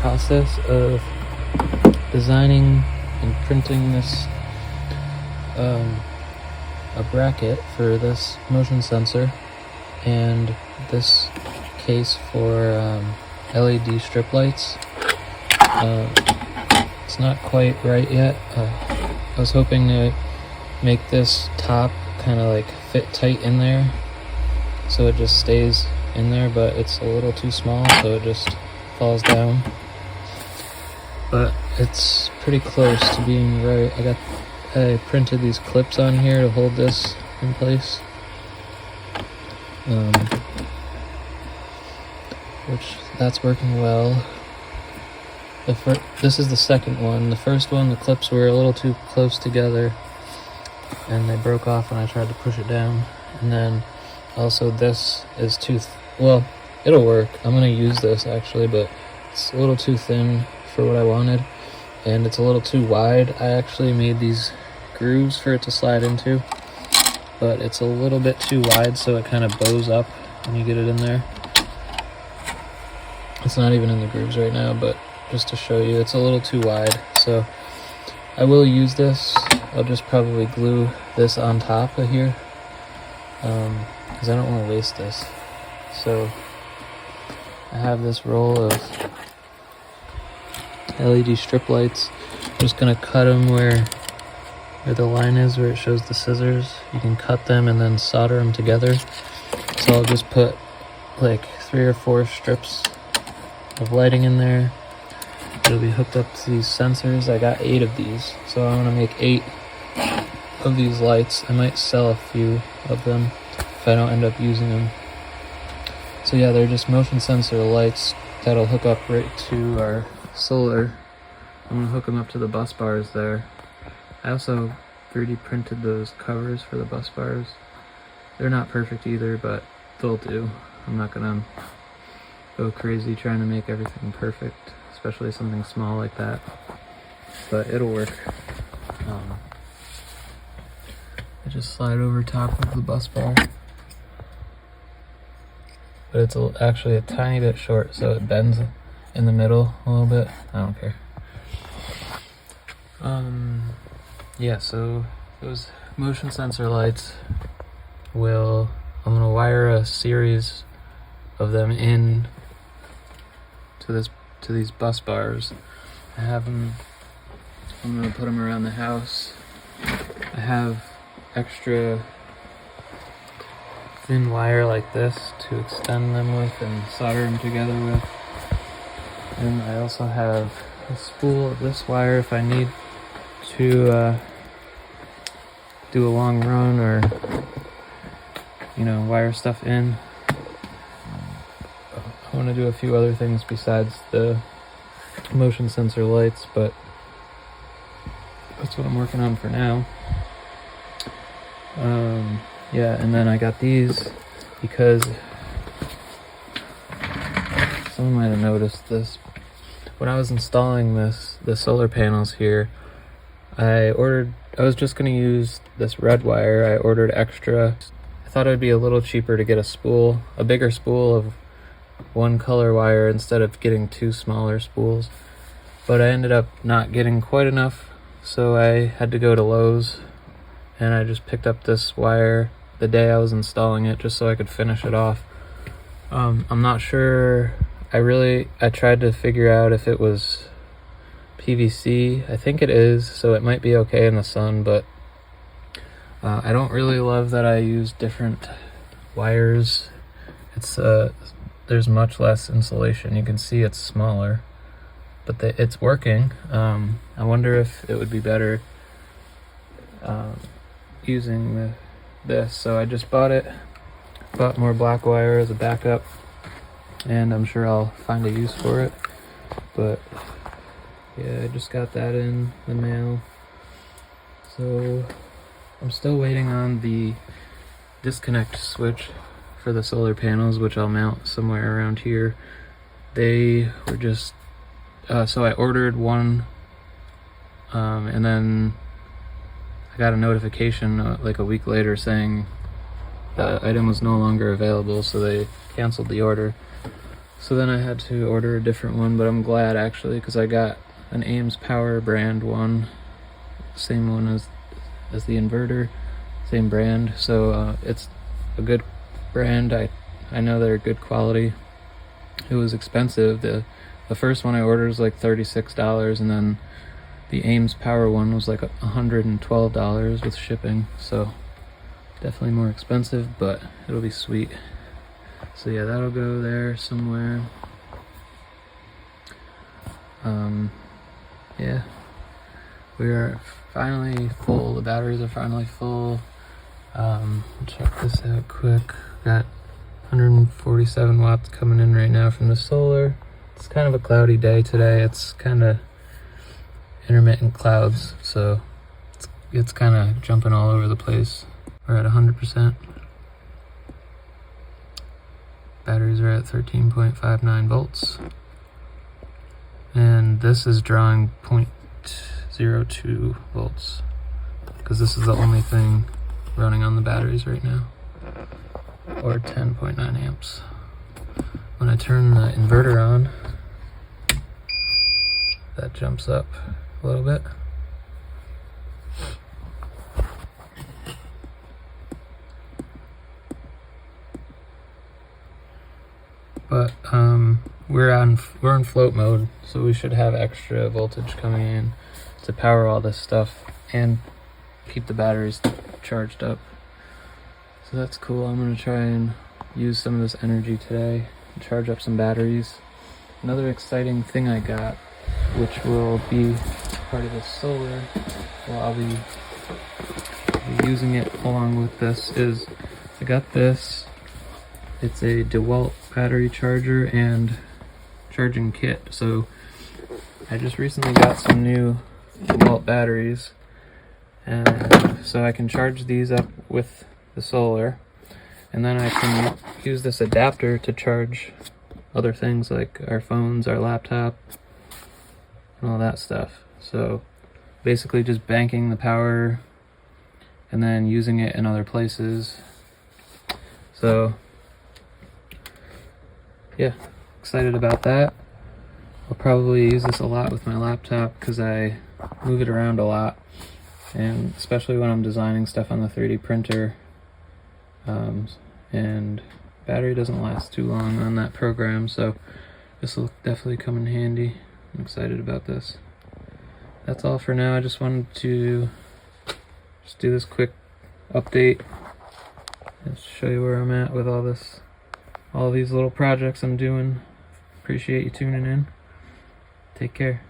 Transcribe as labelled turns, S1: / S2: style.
S1: process of designing and printing this a bracket for this motion sensor and this case for LED strip lights. It's not quite right yet. I was hoping to make this top kind of like fit tight in there so it just stays in there, but it's a little too small, so it just falls down. But it's pretty close to being right. I printed these clips on here to hold this in place, which that's working well. This is the second one. The first one, the clips were a little too close together and they broke off when I tried to push it down. And then also this is well, it'll work. I'm gonna use this actually, but it's a little too thin for what I wanted, and it's a little too wide. I actually made these grooves for it to slide into, but it's a little bit too wide, so it kind of bows up when you get it in there. It's not even in the grooves right now, but just to show you, it's a little too wide. So I will use this. I'll just probably glue this on top of here, because I don't want to waste this. So I have this roll of LED strip lights. I'm just gonna cut them where the line is, where it shows the scissors. You can cut them and then solder them together. So I'll just put like 3 or 4 strips of lighting in there. It'll be hooked up to these sensors. I got 8 of these, so I want to make 8 of these lights. I might sell a few of them if I don't end up using them. So yeah, they're just motion sensor lights that'll hook up right to our solar. I'm gonna hook them up to the bus bars there. I also 3D printed those covers for the bus bars. They're not perfect either, but they'll do. I'm not gonna go crazy trying to make everything perfect, especially something small like that, but it'll work. I just slide over top of the bus bar, but it's actually a tiny bit short, so it bends in the middle a little bit. I don't care. Yeah, so those motion sensor lights I'm gonna wire a series of them in to these bus bars. I'm gonna put them around the house. I have extra thin wire like this to extend them with and solder them together with. And I also have a spool of this wire if I need to do a long run or, wire stuff in. I want to do a few other things besides the motion sensor lights, but that's what I'm working on for now. Yeah, and then I got these because someone might have noticed this. When I was installing the solar panels here, I was just going to use this red wire. I ordered extra. I thought it would be a little cheaper to get a bigger spool of one color wire instead of getting 2 smaller spools, but I ended up not getting quite enough, so I had to go to Lowe's, and I just picked up this wire the day I was installing it just so I could finish it off. I'm not sure. I tried to figure out if it was PVC. I think it is, so it might be okay in the sun, but I don't really love that I use different wires. There's much less insulation. You can see it's smaller, but it's working. I wonder if it would be better using this. So I just bought more black wire as a backup, and I'm sure I'll find a use for it. But yeah, I just got that in the mail. So I'm still waiting on the disconnect switch for the solar panels, which I'll mount somewhere around here. They were just so I ordered one, and then I got a notification like a week later saying the item was no longer available, so they canceled the order. So then I had to order a different one, but I'm glad actually, because I got an Ames Power brand one, same one as the inverter, same brand. So it's a good brand. I know they're good quality. It was expensive. The first one I ordered was like $36, and then the Ames Power one was like $112 with shipping. So definitely more expensive, but it'll be sweet. So yeah, that'll go there somewhere. Yeah, we are finally full. The batteries are finally full. Check this out quick. Got 147 watts coming in right now from the solar. It's kind of a cloudy day today. It's kind of intermittent clouds, so it's kind of jumping all over the place. We're at 100%. Batteries are at 13.59 volts. And this is drawing 0.02 volts, because this is the only thing running on the batteries right now, or 10.9 amps. When I turn the inverter on, that jumps up a little bit. But we're in float mode, so we should have extra voltage coming in to power all this stuff and keep the batteries charged up. So that's cool. I'm gonna try and use some of this energy today and charge up some batteries. Another exciting thing I got, which will be part of the solar, well, I'll be using it along with this, is I got this. It's a DeWalt battery charger and charging kit. So I just recently got some new DeWalt batteries, and so I can charge these up with the solar, and then I can use this adapter to charge other things like our phones, our laptop, and all that stuff. So basically just banking the power and then using it in other places. So yeah, excited about that. I'll probably use this a lot with my laptop because I move it around a lot, and especially when I'm designing stuff on the 3D printer. And battery doesn't last too long on that program, so this will definitely come in handy. I'm excited about this. That's all for now. I just wanted to just do this quick update and show you where I'm at with all these little projects I'm doing. Appreciate you tuning in. Take care.